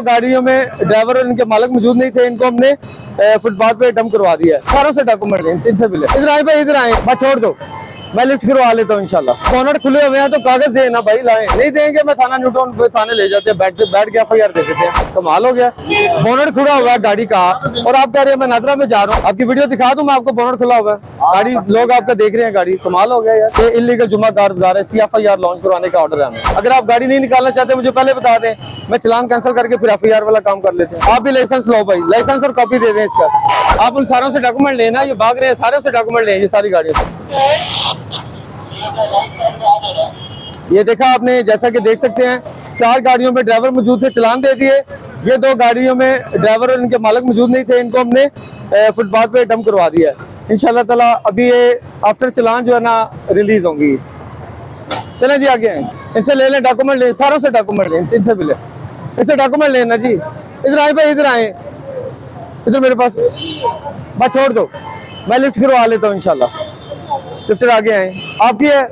गाड़ियों में ड्राइवर और इनके मालिक मौजूद नहीं थे, इनको हमने फुटपाथ पे डंप करवा दिया है। सारों से डॉक्यूमेंट इनसे मिले। इधर आए भाई, इधर आए, बस छोड़ दो, मैं लिफ्ट करवा लेता हूँ इंशाल्लाह। बोनट खुले हुए हैं तो कागज दे ना भाई, लाए नहीं देंगे मैं थाना न्यूटाउन पे थाने ले जाते हैं, बैठ के FIR दे देते हैं। कमाल हो गया, बोनट खुला हुआ है गाड़ी का और आप कह रहे हैं मैं नादरा में जा रहा हूँ। आपकी वीडियो दिखा दूं मैं आपको, बोनट खुला हुआ है गाड़ी, लोग आपका देख रहे हैं गाड़ी। कमाल हो गया यार, ये इलीगल जुम्मा कार बाजार है, इसकी FIR लॉन्च करवाने का ऑर्डर है हमें। अगर आप गाड़ी नहीं निकालना चाहते मुझे पहले बता दें, मैं चलान कैंसिल करके फिर FIR वाला काम कर लेते हैं। आप भी लाइसेंस लो भाई, लाइसेंस और कॉपी दे दें इसका। आप उन सारों से डॉक्यूमेंट लेना, ये भाग रहे हैं, सारों से डॉक्यूमेंट लें, ये सारी गाड़ियों से। ये देखा आपने, जैसा कि देख सकते हैं 4 गाड़ियों में ड्राइवर मौजूद थे, चलान दे दिए। ये 2 गाड़ियों में ड्राइवर और इनके मालिक मौजूद नहीं थे, इनको हमने फुटपाथ पे डंप करवा दिया है। इंशाल्लाह ताला अभी ये आफ्टर चलान जो है ना रिलीज होंगी। चलें जी आगे आए, इनसे ले लें डॉक्यूमेंट, ले सारों से डॉक्यूमेंट लें, इनसे मिले, इनसे डॉक्यूमेंट लेना जी। इधर आए भाई, इधर आए, इधर मेरे पास, बस छोड़ दो, मैं लिफ्ट करवा लेता हूँ इंशाल्लाह। लिफ्टर आगे आए, आपकी है,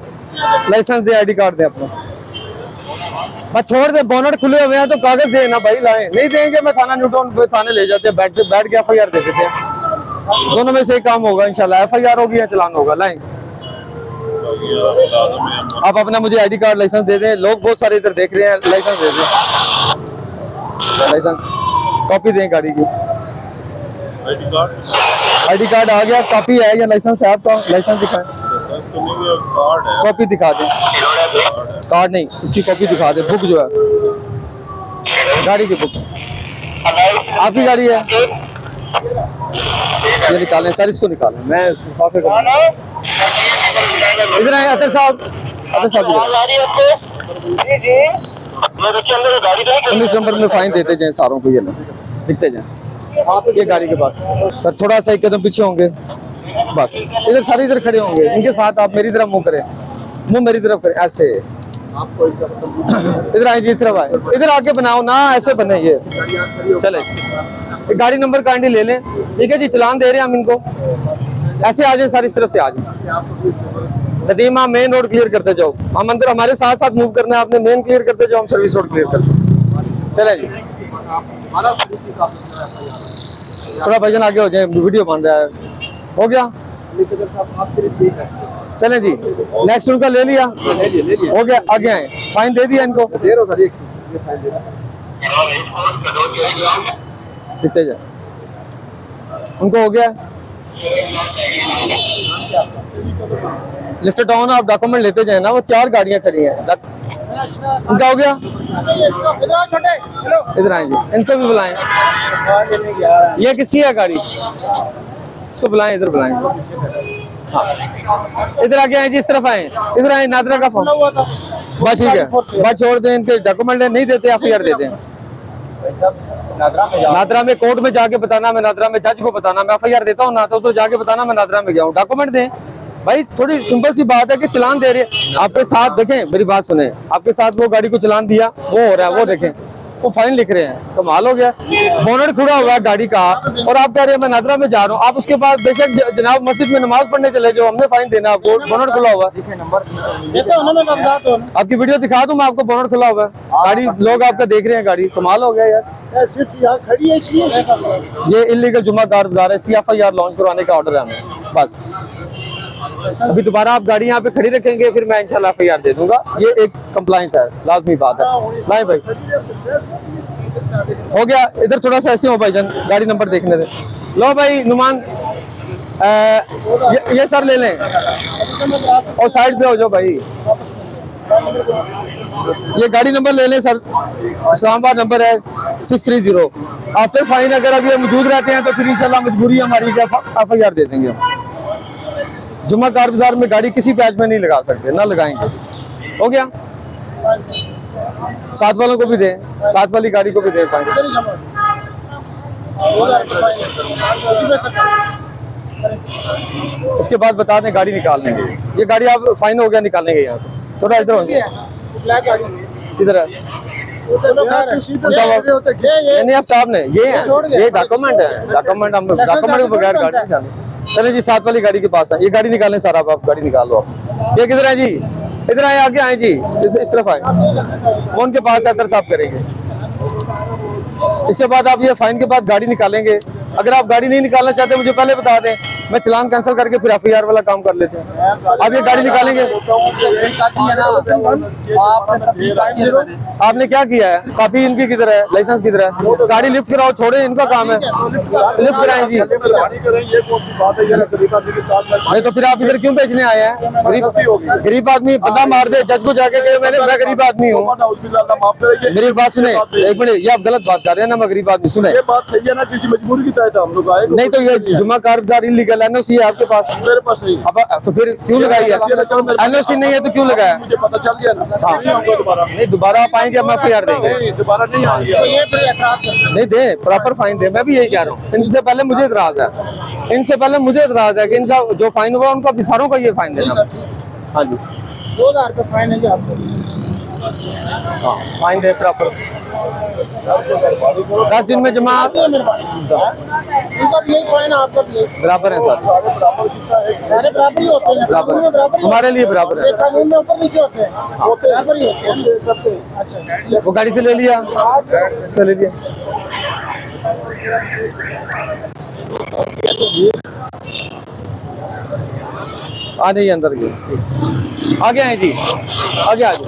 लाइसेंस दे, ID कार्ड दे अपना, बस छोड़ दे। बोनट खुले हुए हैं तो कागज दे ना भाई, लाए नहीं देंगे मैं थाना न्यूटाउन पे थाने ले जाते हैं, बैठ के FIR दे देते हैं। दोनों में से एक काम होगा इंशाल्लाह, FIR होगी या चलान होगा। लाएं आप अपना मुझे ID कार्ड लाइसेंस दे दें, लोग बहुत सारे इधर देख रहे हैं, लाइसेंस दे दें, लाइसेंस कॉपी दें गाड़ी की। ID कार्ड आ गया, कॉपी है या लाइसेंस है आपका? लाइसेंस दिखाएं, कार्ड है, कॉपी दिखा दें। कार्ड नहीं, इसकी कॉपी दिखा दें, बुक जो है गाड़ी की बुक, आपकी गाड़ी है, ये निकालें सर, इसको निकालें, मैं इधर आए अतर साहब, अतर साहब 19 नंबर में फाइन देते जाए सारों को, ये ना दिखते जाए ये गाड़ी के पास। सर थोड़ा सा एक कदम पीछे होंगे बस, इधर सारे इधर खड़े होंगे, इनके साथ आप मेरी तरफ मुंह करें, मुंह मेरी तरफ करें ऐसे। इधर आए जी, इस तरफ आए, इधर आके बनाओ ना, ऐसे बने ये। चले गाड़ी नंबर काइंडली ले लें, ठीक है जी, चलान दे रहे हैं हम इनको, ऐसे आ जाए सारी तरफ से आ जाए। नदीमा मेन रोड क्लियर करते जाओ, हम अंदर हमारे साथ साथ मूव करना है, आपने मेन क्लियर करते जाओ, हम सर्विस रोड क्लियर करते। चले जी, थोड़ा भाईजान आगे हो जाए, वीडियो बन रहा है, हो गया। चलें जी, नेक्स्ट उनका ले लिया, हो गया, आगे आए, फाइन दे दिया इनको, कितने जाए उनको, हो गया। लिफ्ट डाउन, आप डॉक्यूमेंट लेते जाए ना, वो 4 गाड़ियां खड़ी हैं, इनका हो गया। इधर आए जी, इनको भी बुलाएं, ये किसकी है गाड़ी, इसको बुलाएं, इधर बुलाएं। हाँ इधर आके आए जी, इस तरफ आए, इधर आए, नादरा का फोन, बस ठीक है, बस छोड़ दें, इनके डॉक्यूमेंट नहीं देते FIR देते हैं। नादरा में कोर्ट में जाके बताना, मैं नादरा में जज को बताना, मैं FIR देता हूँ ना, तो उधर जाके बताना मैं नादरा में गया हूँ। डॉक्यूमेंट दें भाई, थोड़ी सिंपल सी बात है कि चलान दे रहे हैं आपके साथ, देखें मेरी बात सुने, आपके साथ वो गाड़ी को चलान दिया, वो हो रहा है, वो देखें, वो फाइन लिख रहे हैं, कमाल हो गया। बोनट खुला हुआ है गाड़ी का और आप कह रहे हैं मैं नादरा में जा रहा हूँ, आप उसके बाद बेशक जनाब मस्जिद में नमाज पढ़ने चले जाओ, हमने फाइन देना आपको, बोनट खुला हुआ है। आपकी वीडियो दिखा दूं मैं आपको, बोनट खुला हुआ है गाड़ी, लोग आपका देख रहे हैं गाड़ी, कमाल हो गया यार, सिर्फ यहाँ खड़ी है इसलिए। ये इलीगल जुम्मा कार बाजार है, इसकी FIR लॉन्च करवाने का ऑर्डर है हमें बस। अभी दोबारा आप गाड़ी यहाँ पे खड़ी रखेंगे, फिर मैं इंशाल्लाह FIR दे दूंगा, ये एक कंप्लाइंस है, लाजमी बात है। नहीं भाई हो गया, इधर थोड़ा सा ऐसे हो भाईजान, गाड़ी नंबर देखने दे, लो भाई नुमान, ये सर ले लें और साइड पे हो जाओ भाई, ये गाड़ी नंबर ले लें सर, इस्लामाबाद नंबर है 630। आफ्टर फाइन अगर अभी मौजूद रहते हैं तो फिर इंशाल्लाह मजबूरी हमारी FIR दे देंगे हम। जुम्मा कार बाजार में गाड़ी किसी पैच में नहीं लगा सकते, ना लगाएंगे, हो गया। साथ वालों को भी दें, साथ वाली गाड़ी को भी दें फाइन। इसके बाद बता दें गाड़ी निकाल लेंगे, ये गाड़ी आप फाइन हो गया निकालेंगे यहाँ से, थोड़ा इधर होंगे, किधर है नहीं आफ्ताब ने, ये डॉक्यूमेंट है, डॉक्यूमेंट हम डॉक्यूमेंट के बगैर गाड़ी नहीं चलानी। चले जी, साथ वाली गाड़ी के पास है, ये गाड़ी निकालें सर, आप गाड़ी निकाल लो आप। ये किधर है जी, इधर आए, आगे आए जी, इस तरफ आए, वो उनके पास है, अतर साहब करेंगे। इसके बाद आप ये फाइन के बाद गाड़ी निकालेंगे। अगर आप गाड़ी नहीं निकालना चाहते मुझे पहले बता दें, मैं चलान कैंसिल करके फिर FIR वाला काम कर लेते हैं। आप ये गाड़ी निकालेंगे, आपने क्या किया है? कॉपी इनकी किधर है? लाइसेंस किधर है? गाड़ी लिफ्ट कराओ, छोड़े, इनका काम है, लिफ्ट कराएं जी। नहीं तो फिर आप इधर क्यों बेचने आए हैं? गरीब आदमी बंदा मार दे, जज को जाके कहे मैं गरीब आदमी हूँ। मेरी बात सुने, एक मिनट, ये आप गलत बात कर रहे हैं ना, मैं गरीब आदमी। सुने, ये बात सही है ना, किसी मजबूरी की तहत हम लोग आए। नहीं तो ये जुम्मा कारदार इलीगल NOC है आपके पास? मेरे पास नहीं। अब तो फिर क्यों लगाई है? NOC नहीं है तो क्यों लगाया? मुझे पता चल गया ना। हाँ, नहीं दोबारा आप आएंगे, हम FIR देंगे। दोबारा नहीं आएंगे। नहीं दे, प्रॉपर फाइन दे। मैं भी यही कह रहा हूँ, इनसे पहले मुझे इतराज है, इनसे पहले मुझे इतराज है कि इनका जो फाइन हुआ उनका बिसारों का ये फाइन देना। हाँ जी, 2000 का फाइन है जी आपको। हाँ फाइन दे प्रॉपर, 10 दिन में जमा। उनका भी यही फाइन है, आपका भी यही। बराबर है सर, सारे बराबर ही होते हैं, कानून में बराबर ही हमारे लिए बराबर है। ये कानून में ऊपर नीचे होते हैं, बराबर ही होते हैं। अच्छा, वो गाड़ी से ले लिया, से ले लिया। आ नहीं अंदर के आगे आए जी, आगे आ जाओ,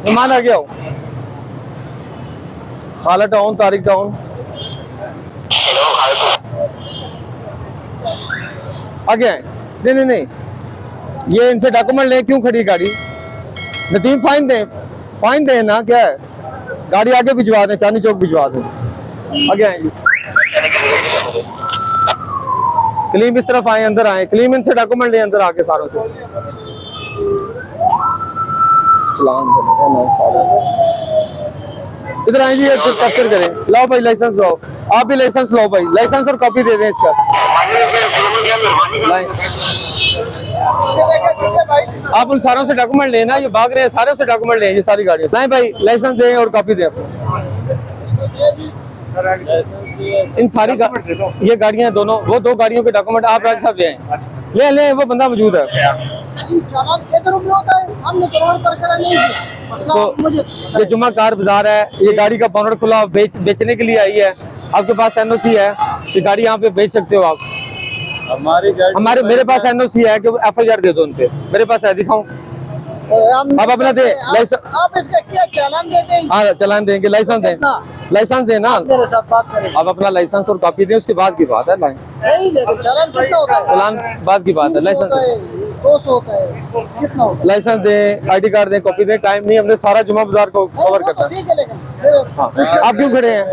मेहमान आ गया हो। खाला टाउन, तारिक टाउन, आगे आए। नहीं नहीं नहीं, ये इनसे डॉक्यूमेंट ले, क्यों खड़ी गाड़ी? नदीम फाइन दे ना, क्या है? गाड़ी आगे भिजवा दें, चांदनी चौक भिजवा दें। आगे आए जी, क्लीम इस तरफ आए, अंदर आए, क्लीम इनसे डॉक्यूमेंट ले अंदर आके सारों से। चलान इधर आए जी, कैप्चर करें। लाओ भाई लाइसेंस लाओ, आप भी लाइसेंस लाओ भाई, लाइसेंस और कॉपी दे दें इसका। आप उन सारों से डॉक्यूमेंट लेना, ये भाग रहे हैं, सारे से डॉक्यूमेंट लें, ये सारी गाड़ियाँ। नहीं भाई लाइसेंस दें और कॉपी दें अपने। इन सारी ये गाड़ियाँ दोनों, वो 2 गाड़ियों के डॉक्यूमेंट आप राज साहब ले ले, वो बंदा मौजूद है। जी चालान इधर भी होता है, हमने तो रोड पर खड़ा नहीं किया। तो ये जुम्मा कार बाजार है, ये गाड़ी का बोनट खुला बेचने के लिए आई है। आपके पास NOC है, ये गाड़ी यहाँ पे बेच सकते हो आप। हमारे मेरे पास NOC है कि FIR दे दो उन पे, मेरे पास है, दिखाऊं? आप अपना दे लाइसेंस। आप इसका क्या चालान देते हैं? हाँ चालान देंगे, लाइसेंस दें, लाइसेंस देना। मेरे साथ बात करें। आप अपना लाइसेंस और कॉपी दें, उसके बाद की बात है। नहीं लेकिन चालान कितना होता है? चालान बाद की बात है, लाइसेंस 200 होता है, कितना होता है? लाइसेंस दें, ID कार्ड दें, कॉपी दें। टाइम नहीं, हमने सारा जुम्मा बाजार को कवर करना है। ठीक है, लेकिन हाँ, आप क्यों खड़े हैं?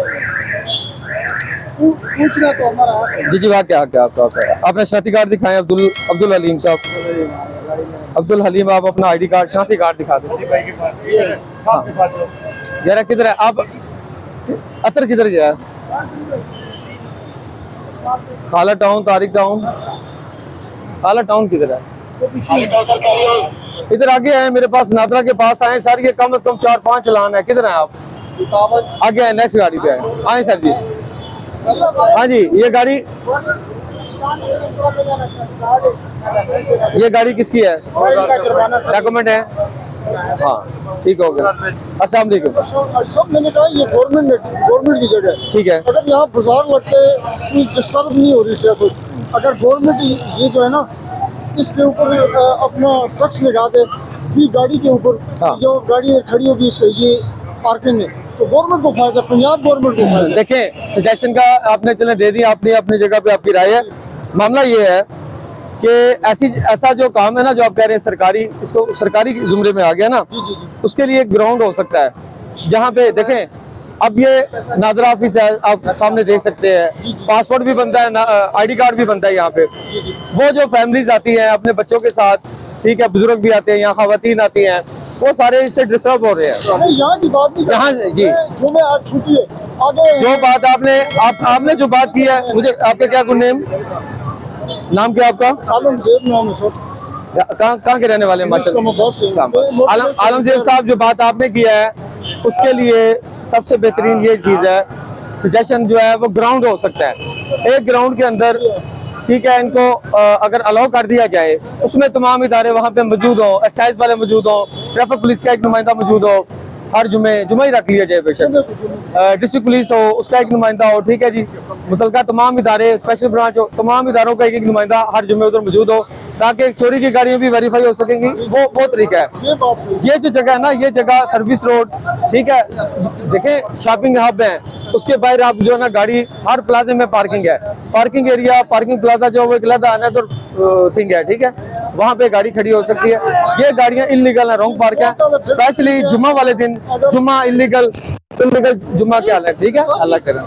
पूछना तो हमारा हक है। जी जी, बात क्या आपने शनाख्ती कार्ड दिखाएं। अब्दुल हलीम साहब, अब्दुल हलीम, आप अपना ID कार्ड, शनाख्ती कार्ड दिखा दें। जरा किधर है आप? अतर किधर गया? खाला टाउन, तारिक टाउन, खाला टाउन किधर है? इधर आगे आए, मेरे पास नादरा के पास आए सर, ये कम से कम 4-5 चलान है। किधर है आप? आगे आए, नेक्स्ट गाड़ी पे आए सर जी। हाँ जी, ये गाड़ी किसकी है? डॉक्यूमेंट है? हाँ ठीक हो गया। अस्सलाम वालेकुम। सब मैंने कहा ये गवर्नमेंट की जगह है। ठीक है, अगर यहाँ बाजार लगते कोई डिस्टर्ब नहीं हो रही ट्रैफिक, अगर गवर्नमेंट ये जो है ना इसके ऊपर अपना टैक्स लगा दे फी गाड़ी के ऊपर, हाँ। जो गाड़ी खड़ी होगी इसका ये पार्किंग है, तो गवर्नमेंट को फायदा, पंजाब गवर्नमेंट को फायदा। देखें सजेशन का आपने चले दे दी, आपने अपनी जगह पे आपकी राय है। मामला ये है कि ऐसा जो काम है ना, जो आप कह रहे हैं सरकारी, इसको सरकारी जुमरे में आ गया ना, जी। उसके लिए एक ग्राउंड हो सकता है जहाँ पे देखें। अब ये नादरा ऑफिस है, आप सामने देख सकते हैं, पासपोर्ट भी बनता है, ID कार्ड भी बनता है यहाँ पे। वो जो फैमिलीज आती हैं अपने बच्चों के साथ, ठीक है, बुजुर्ग भी आते हैं, यहाँ खवातीन आती हैं, वो सारे इससे डिस्टर्ब हो रहे हैं। यहाँ की बात नहीं, यहाँ जी जो मैं आज छुट्टी है आगे जो बात आपने जो बात की है, मुझे आपका क्या गुड नेम, नाम क्या आपका? आलमजेब नाम है सर। कहाँ के रहने वाले हैं? माशाल्लाह। आलमजेब साहब, जो बात आपने किया है उसके लिए सबसे बेहतरीन ये चीज़ है, सजेशन जो है वो ग्राउंड हो सकता है। एक ग्राउंड के अंदर, ठीक है, इनको अगर अलाउ कर दिया जाए, उसमें तमाम इदारे वहाँ पे मौजूद हो, एक्साइज वाले मौजूद हो, ट्रैफिक पुलिस का एक नुमाइंदा मौजूद हो, हर जुमे ही रख लिया जाए बेशक। डिस्ट्रिक्ट पुलिस हो उसका एक नुमाइंदा हो, ठीक है जी, मुतलका तमाम इदारे, स्पेशल ब्रांच हो, तमाम इदारों का एक नुमाइंदा हर जुमे उधर मौजूद हो, ताकि चोरी की गाड़ियां भी वेरीफाई हो सकेंगी। वो तरीका है। ये जो जगह है ना, ये जगह सर्विस रोड, ठीक है, देखें शॉपिंग हब है, उसके बाहर आप जो है ना गाड़ी, हर प्लाजे में पार्किंग है, पार्किंग एरिया, पार्किंग प्लाजा जो वो एक अलग अनदर थिंग है, ठीक है, वहाँ पे गाड़ी खड़ी हो सकती है। ये गाड़ियाँ इलीगल है, रॉन्ग पार्क है, स्पेशली जुम्मा वाले दिन, जुम्मा इलीगल जुम्मा के हाल है, ठीक है। अल्लाह करे।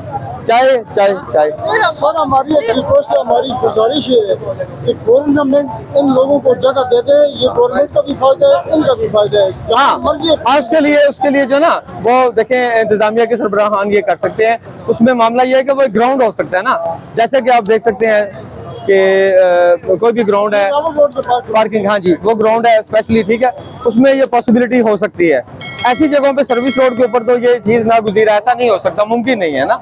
चाय चाय चाय सर हमारी एक रिक्वेस्ट है, हमारी गुजारिश है कि गवर्नमेंट इन लोगों को जगह दे दे, ये गवर्नमेंट का भी फायदा है, इनका भी फायदा है, जहाँ मर्जी। हाँ, उसके लिए जो ना वो देखें इंतजामिया के सरबराहान ये कर सकते हैं। उसमें मामला ये है कि वो ग्राउंड हो सकता है ना, जैसे कि आप देख सकते हैं कि कोई भी ग्राउंड है पार्किंग, हाँ जी वो ग्राउंड है स्पेशली, ठीक है, उसमें ये पॉसिबिलिटी हो सकती है। ऐसी जगहों पे सर्विस रोड के ऊपर तो ये चीज़ नागुज़ीर, ऐसा नहीं हो सकता, मुमकिन नहीं है ना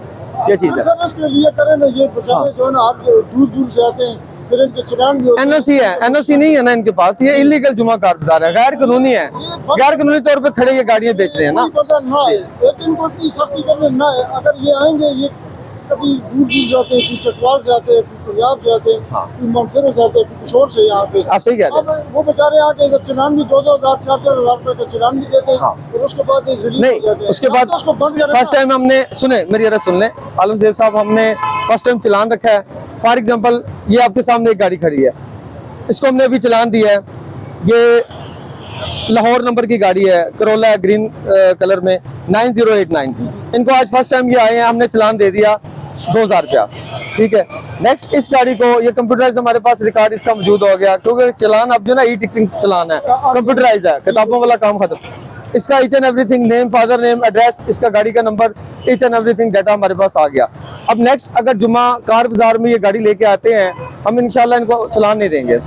ये चीज़ है। सर इसके लिए करें ना, ये बेचारे जो है ना आप दूर दूर से आते हैं, फिर इनके चलान भी होते हैं। एनओसी है, एनओसी नहीं है ना इनके पास, ये इलीगल जुमा कार बाजार है, गैर कानूनी है, गैर कानूनी तौर पे खड़े ये गाड़ियां बेच रहे हैं ना। ना है, लेकिन को इतनी सख्ती करने ना है। अगर ये आएंगे, ये कभी दूर दूर जाते हैं, कुछ चकवाल से आते हैं, कुछ पंजाब से आते हैं, कुछ मंसूर से आते हैं, कुछ किशोर से यहाँ आते हैं। आप सही कह रहे हैं। अब वो बेचारे आके इधर चलान भी 2-2 हज़ार 4-4 हज़ार रुपए का चलान भी देते हैं, और उसके बाद ये जलील हो जाते नहीं, हैं। उसके बाद तो उसको बंद करें फर्स्ट टाइम हमने सुने, मेरी अर्ज़ सुन लें आलम सेब साहब, हमने फर्स्ट टाइम चलान रखा है। फॉर एग्जांपल ये आपके सामने एक गाड़ी खड़ी है, इसको हमने अभी चलान दिया है, ये लाहौर नंबर की गाड़ी है, करोला है, ग्रीन कलर में 9089। इनको आज फर्स्ट टाइम ये आए हैं, हमने चलान दे दिया 2000 रुपया, ठीक है। नेक्स्ट इस गाड़ी को, ये कंप्यूटराइज हमारे पास रिकॉर्ड इसका मौजूद हो गया, क्योंकि चलान अब जो ना ई टिकटिंग चलान है, कंप्यूटराइज है, किताबों वाला काम खत्म। इसका each and everything, name, father name, address, इसका गाड़ी का number, each and everything data हमारे पास आ गया। अब नेक्स्ट अगर जुम्मा कार बाजार में ये गाड़ी लेके आते हैं, हम इंशाल्लाह इनको चलान नहीं देंगे,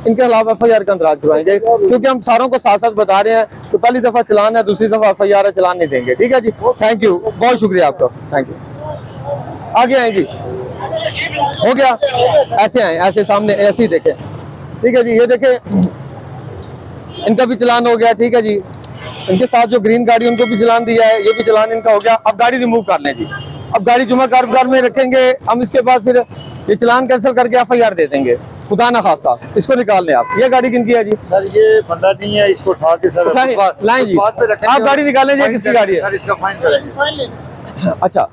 इनके खिलाफ FIR का अंदराज करवाएंगे, क्योंकि हम सारों को साथ साथ बता रहे हैं कि पहली दफा चलान है, दूसरी दफा FIR है, चलान नहीं देंगे, ठीक है जी। थैंक यू, बहुत शुक्रिया आपका, थैंक यू। आगे आए जी, हो गया, ऐसे आए, ऐसे सामने, ऐसे ही देखें, ठीक है जी। ये देखें इनका भी चलान हो गया, ठीक है जी। इनके साथ जो ग्रीन गाड़ी उनको भी चलान दिया है, ये भी चलान इनका हो गया। अब गाड़ी रिमूव कर लें जी, अब गाड़ी जुमा कार बाजार में रखेंगे हम, इसके बाद फिर ये चलान कैंसिल करके FIR दे देंगे, खुदा ना खास्ता। इसको निकाल लें आप। ये गाड़ी किनकी है जी? सर ये बंदा नहीं है, इसको उठा के सर लाएं जी, आप गाड़ी निकालें जी, किसकी गाड़ी है? सर इसका फाइन करेंगे। अच्छा,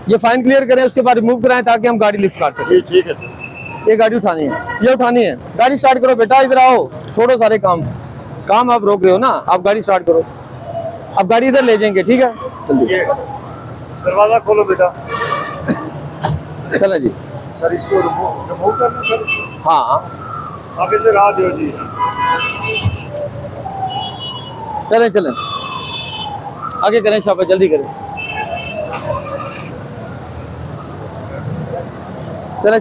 ये फाइन क्लियर करें, उसके बाद रिमूव कराएं ताकि हम गाड़ी लिफ्ट कर सकें। ठीक है सर। ये गाड़ी उठानी है, ये उठानी है। गाड़ी स्टार्ट करो बेटा, इधर आओ, छोड़ो सारे काम आप रोक रहे हो ना, आप गाड़ी स्टार्ट करो। अब गाड़ी इधर ले जाएंगे, ठीक है, जल्दी दरवाजा खोलो बेटा। चलें जी। सर इसको रिमूव करना सर। हाँ आप इधर आ जाओ जी। चलें आगे करें, शाबाश, जल्दी करें, चलें।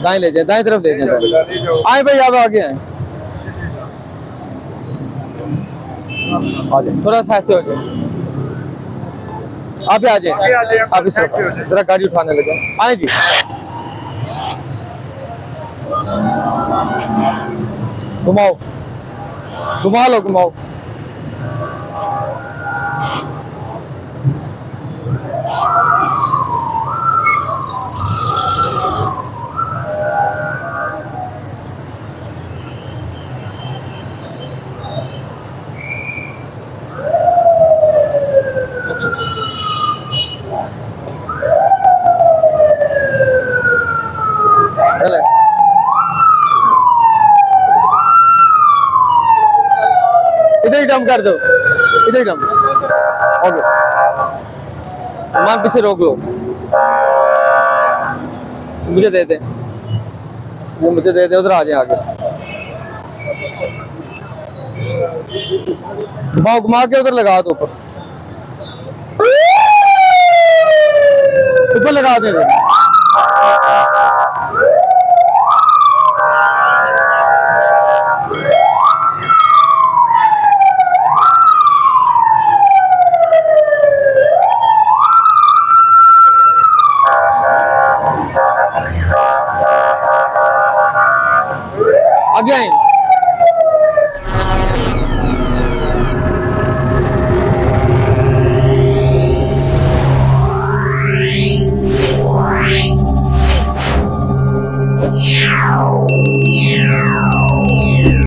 दाएं ले जाए, दाएं तरफ ले जाए। आए भाई, आप आगे आए, थोड़ा सा ऐसे हो जाए, आप आ जाए, आप इस तरफ जरा गाड़ी उठाने लगे। आए जी, घुमाओ। चले, इधर ही डंप कर दो, इधर ही डंप। ओके, मान पीछे रोक लो, मुझे दे दे, उधर आ जाए आगे। घुमा के उधर लगा दो, ऊपर लगा दे। आगे आए